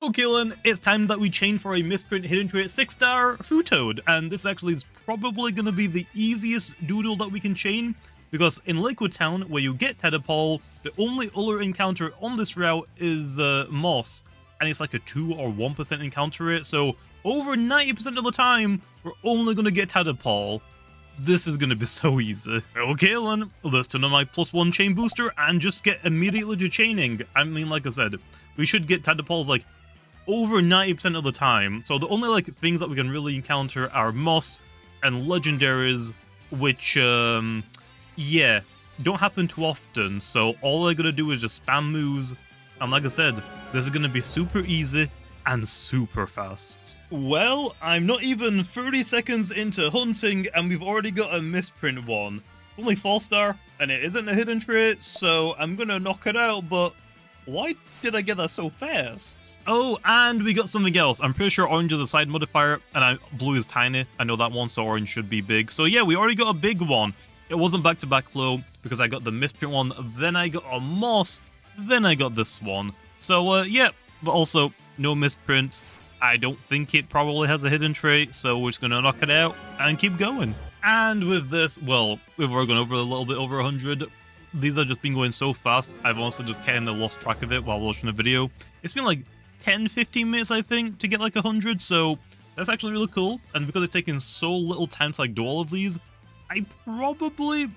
Okay then, it's time that we chain for a misprint hidden trait 6-star Fruitoad, and this actually is probably going to be the easiest doodle that we can chain, because in Lakewood Town, where you get Tadpole, the only other encounter on this route is Moss, and it's like a 2 or 1% encounter rate, so over 90% of the time, we're only going to get Tadpole. This is going to be so easy. Okay then, let's turn on my +1 chain booster and just get immediately to chaining. I mean, like I said, we should get Tadpoles like over 90% of the time. So the only like things that we can really encounter are Moss and Legendaries, which, yeah, don't happen too often. So all I gotta do is just spam moves. And like I said, this is gonna be super easy and super fast. Well, I'm not even 30 seconds into hunting and we've already got a misprint one. It's only 4-star and it isn't a hidden trait, so I'm gonna knock it out, but why did I get that so fast? Oh, and we got something else. I'm pretty sure orange is a side modifier and blue is tiny. I know that one, so orange should be big. So yeah, we already got a big one. It wasn't back-to-back though, because I got the misprint one, then I got a Moss, then I got this one. So yeah, but also no misprints. I don't think it probably has a hidden trait, so we're just gonna knock it out and keep going. And with this, well, we've already gone over a little bit over 100. These have just been going so fast, I've also just kind of lost track of it while watching the video. It's been like 10-15 minutes, I think, to get like 100, so that's actually really cool. And because it's taking so little time to like do all of these, I probably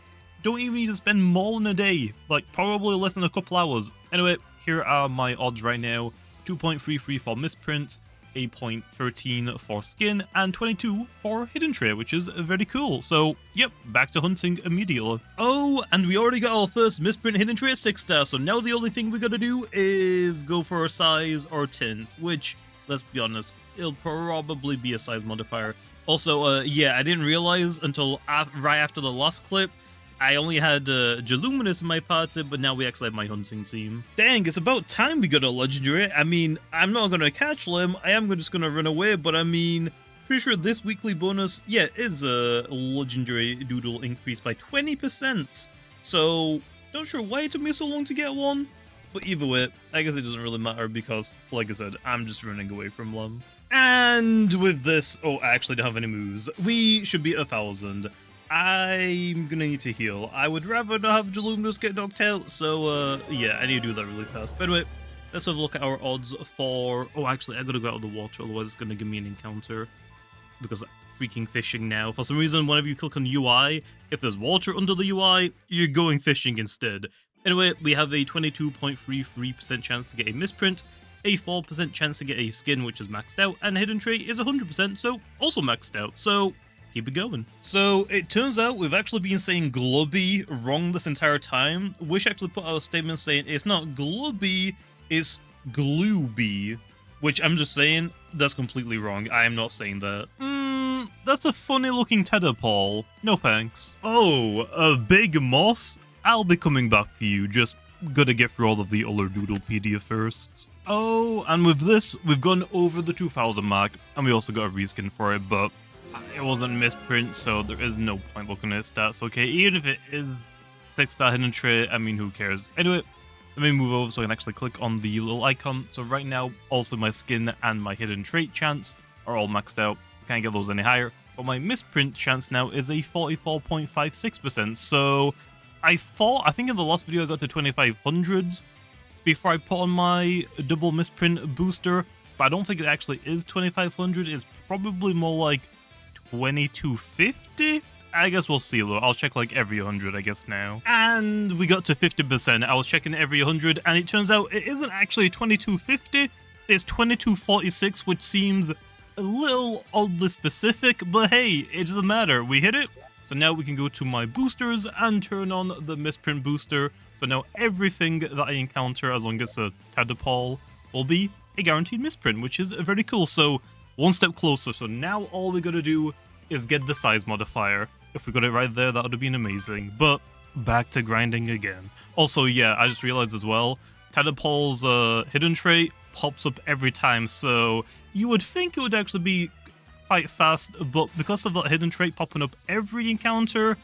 don't even need to spend more than a day, like probably less than a couple hours. Anyway, here are my odds right now. 2.33 for misprints, 8.13 for skin, and 22 for hidden trait, which is very cool. So, yep, back to hunting immediately. Oh, and we already got our first misprint hidden trait 6-star, so now the only thing we gotta do is go for a size or tint, which, let's be honest, it'll probably be a size modifier. Also, yeah, I didn't realize until right after the last clip, I only had Jaluminous in my party, but now we actually have my hunting team. Dang, it's about time we got a legendary. I mean, I'm not gonna catch them, I am just gonna run away, but I mean, pretty sure this weekly bonus, yeah, is a legendary doodle increased by 20%. So, not sure why it took me so long to get one, but either way, I guess it doesn't really matter because, like I said, I'm just running away from them. And with this, oh, I actually don't have any moves. We should be 1,000. I'm gonna need to heal. I would rather not have Jaluminous get knocked out, so yeah, I need to do that really fast. But anyway, let's have a look at our odds for... Oh, actually, I gotta go out of the water, otherwise it's gonna give me an encounter. Because I'm freaking fishing now. For some reason, whenever you click on UI, if there's water under the UI, you're going fishing instead. Anyway, we have a 22.33% chance to get a misprint, a 4% chance to get a skin, which is maxed out, and hidden trait is 100%, so also maxed out. So keep it going. So it turns out we've actually been saying Glubby wrong this entire time. Wish actually put out a statement saying it's not Glubby, it's Glooby. Which I'm just saying, that's completely wrong. I am not saying that. That's a funny looking Tadpole. No thanks. Oh, a big Moss? I'll be coming back for you, just gotta get through all of the other Doodlepedia first. Oh, and with this, we've gone over the 2,000 mark, and we also got a reskin for it, but it wasn't a misprint, so there is no point looking at stats, okay? Even if it is 6-star hidden trait, I mean, who cares? Anyway, let me move over so I can actually click on the little icon. So right now, also my skin and my hidden trait chance are all maxed out. Can't get those any higher. But my misprint chance now is a 44.56%. So I think in the last video I got to 2,500s before I put on my double misprint booster. But I don't think it actually is 2,500. It's probably more like 2250? I guess we'll see though. I'll check like every 100 I guess now. And we got to 50%. I was checking every 100 and it turns out it isn't actually 2250. It's 2246, which seems a little oddly specific, but hey, it doesn't matter. We hit it. So now we can go to my boosters and turn on the misprint booster. So now everything that I encounter, as long as it's a Tadpole, will be a guaranteed misprint, which is very cool. So one step closer. So now all we gotta do is get the size modifier. If we got it right there, that would have been amazing. But back to grinding again. Also, yeah, I just realized as well, Tadpole's hidden trait pops up every time. So you would think it would actually be quite fast, but because of that hidden trait popping up every encounter,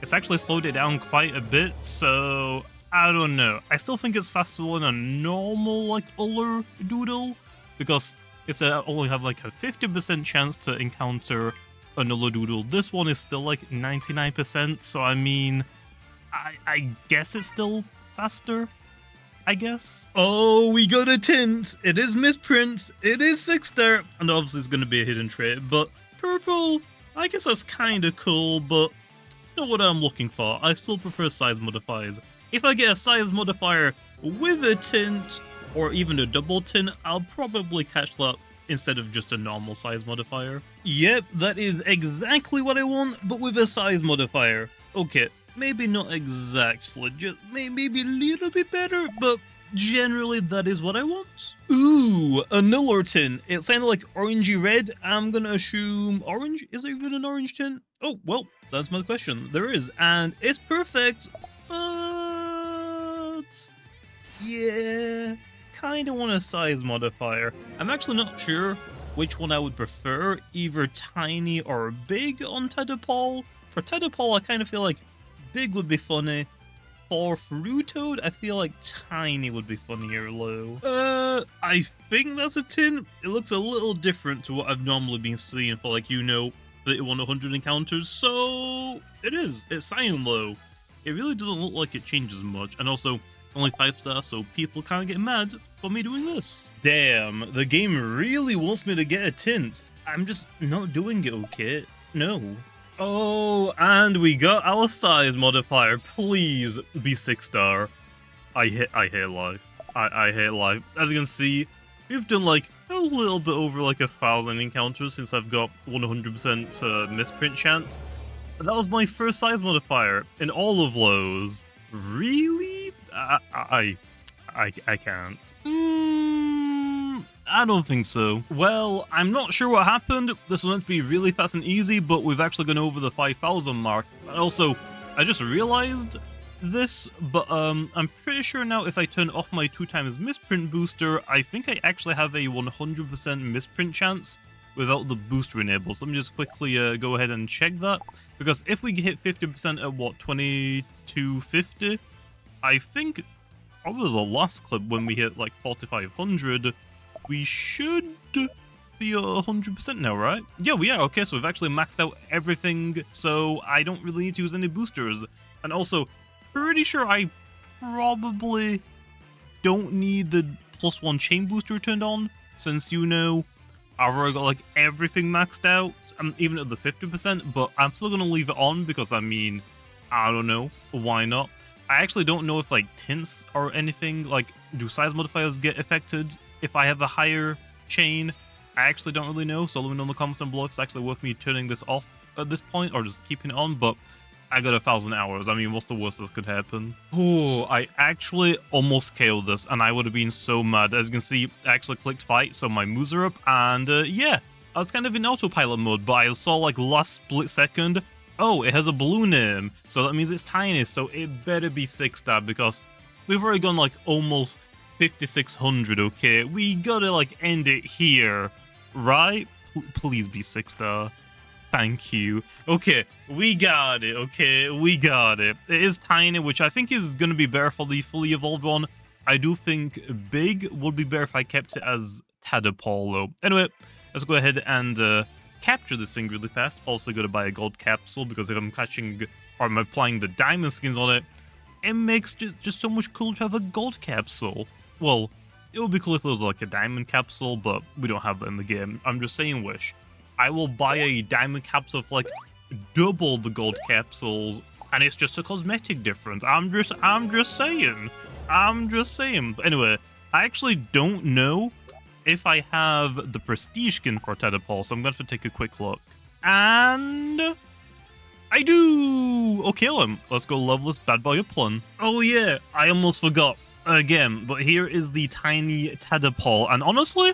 it's actually slowed it down quite a bit. So I don't know. I still think it's faster than a normal like other doodle, because it's only have like a 50% chance to encounter another Doodle. This one is still like 99%, so I mean, I guess it's still faster, I guess. Oh, we got a tint. It is misprint. It is 6-star. And obviously it's going to be a hidden trait, but purple, I guess that's kind of cool, but it's not what I'm looking for. I still prefer size modifiers. If I get a size modifier with a tint, or even a double tint, I'll probably catch that instead of just a normal size modifier. Yep, that is exactly what I want, but with a size modifier. Okay, maybe not exactly, just maybe a little bit better, but generally that is what I want. Ooh, another tint. It sounded like orangey red. I'm gonna assume orange? Is there even an orange tint? Oh, well, that's my question. There is, and it's perfect, but yeah, kind of want a size modifier. I'm actually not sure which one I would prefer, either tiny or big on Tadpole. For Tadpole, I kind of feel like big would be funny. For Fruitoad, I feel like tiny would be funnier low. I think that's a tint. It looks a little different to what I've normally been seeing for, like, 100 encounters, so it is. It's cyan low. It really doesn't look like it changes much, and also it's only 5-star, so people can't get mad for me doing this. Damn, the game really wants me to get a tint. I'm just not doing it, okay? No. Oh, and we got our size modifier. Please be 6-star. I hate life. I hate life. As you can see, we've done like a little bit over like 1,000 encounters since I've got 100% misprint chance. That was my first size modifier in all of those. Really? I can't. I don't think so. Well, I'm not sure what happened. This was meant to be really fast and easy, but we've actually gone over the 5,000 mark. And also, I just realized this, but I'm pretty sure now if I turn off my 2x misprint booster, I think I actually have a 100% misprint chance without the booster enabled. So let me just quickly go ahead and check that. Because if we hit 50% at what, 2250, I think probably the last clip when we hit like 4,500, we should be 100% now, right? Yeah, we are. Okay, so we've actually maxed out everything, so I don't really need to use any boosters. And also, pretty sure I probably don't need the +1 chain booster turned on, since, I've already got like everything maxed out, even at the 50%, but I'm still gonna leave it on because, I mean, I don't know, why not? I actually don't know if like tints or anything, like, do size modifiers get affected if I have a higher chain? I actually don't really know, so let me know in the comments down below if it's actually worth me turning this off at this point or just keeping it on, but I got 1,000 hours. I mean, what's the worst that could happen? Oh, I actually almost KO'd this, and I would have been so mad. As you can see, I actually clicked fight, so my moves are up, and yeah, I was kind of in autopilot mode, but I saw like last split second, oh, it has a blue name, so that means it's tiny, so it better be 6-star because we've already gone like almost 5,600, okay? We gotta like end it here, right? Please be 6-star. Thank you. Okay, we got it, okay? We got it. It is tiny, which I think is gonna be better for the fully evolved one. I do think big would be better if I kept it as Tadpole, though. Anyway, let's go ahead and capture this thing really fast. Also gotta buy a gold capsule because if I'm catching or I'm applying the diamond skins on it, it makes just so much cooler to have a gold capsule. Well, it would be cool if it was like a diamond capsule, but we don't have that in the game. I'm just saying wish. I will buy a diamond capsule for like double the gold capsules, and it's just a cosmetic difference. I'm just saying. But anyway, I actually don't know if I have the prestige skin for Tadpole, so I'm going to have to take a quick look. And I do! Okay, let's go level this bad boy up one. Oh yeah, I almost forgot again, but here is the tiny Tadpole, and honestly,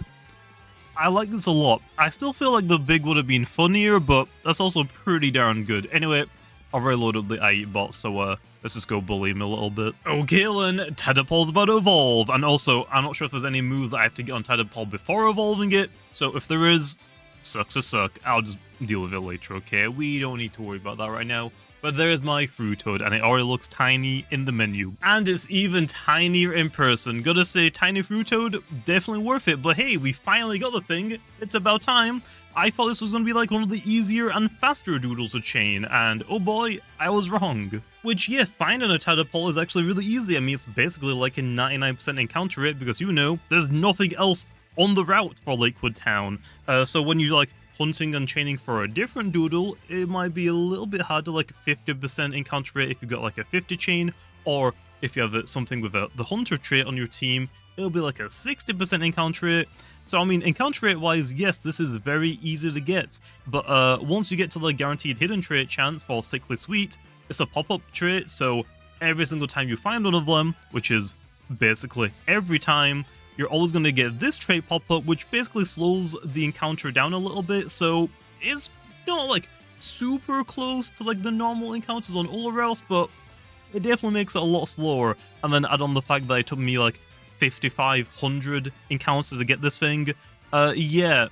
I like this a lot. I still feel like the big would have been funnier, but that's also pretty darn good. Anyway, I've already loaded the IE bot, so let's just go bully him a little bit. Okay, then, Tadpole's about to evolve, and also, I'm not sure if there's any moves that I have to get on Tadpole before evolving it, so if there is, sucks to suck. I'll just deal with it later, okay? We don't need to worry about that right now. But there's my Fruitoad, and it already looks tiny in the menu. And it's even tinier in person. Gotta say, tiny Fruitoad, definitely worth it. But hey, we finally got the thing. It's about time. I thought this was gonna be like one of the easier and faster doodles to chain, and oh boy, I was wrong. Which, yeah, finding a tadpole is actually really easy. I mean, it's basically like a 99% encounter rate because, you know, there's nothing else on the route for Lakewood Town. So when you like hunting and chaining for a different doodle, it might be a little bit harder, like a 50% encounter rate if you got like a 50 chain, or if you have something with the hunter trait on your team, it'll be like a 60% encounter rate. So I mean, encounter rate wise, yes, this is very easy to get, but once you get to the guaranteed hidden trait chance for Sickly Sweet, it's a pop-up trait, so every single time you find one of them, which is basically every time, you're always going to get this trait pop-up, which basically slows the encounter down a little bit, so it's not like super close to like the normal encounters on Ulrels, but it definitely makes it a lot slower. And then add on the fact that it took me like 5,500 encounters to get this thing. Yeah,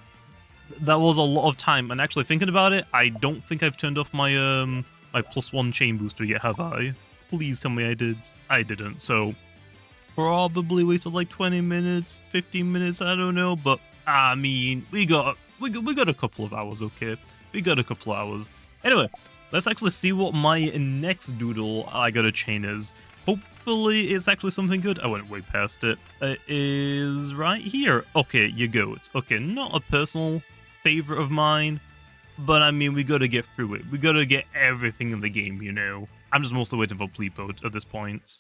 that was a lot of time. And actually thinking about it, I don't think I've turned off my my +1 chain booster yet, have I? Please tell me I did. I didn't, so probably wasted like 20 minutes, 15 minutes, I don't know, but I mean, we got a couple of hours, okay? We got a couple of hours. Anyway, let's actually see what my next doodle I gotta chain is. Hopefully it's actually something good. I went way past it. It is right here. Okay, you go. It's okay, not a personal favorite of mine, but I mean, we gotta get through it. We gotta get everything in the game, you know? I'm just mostly waiting for Pleepo at this point.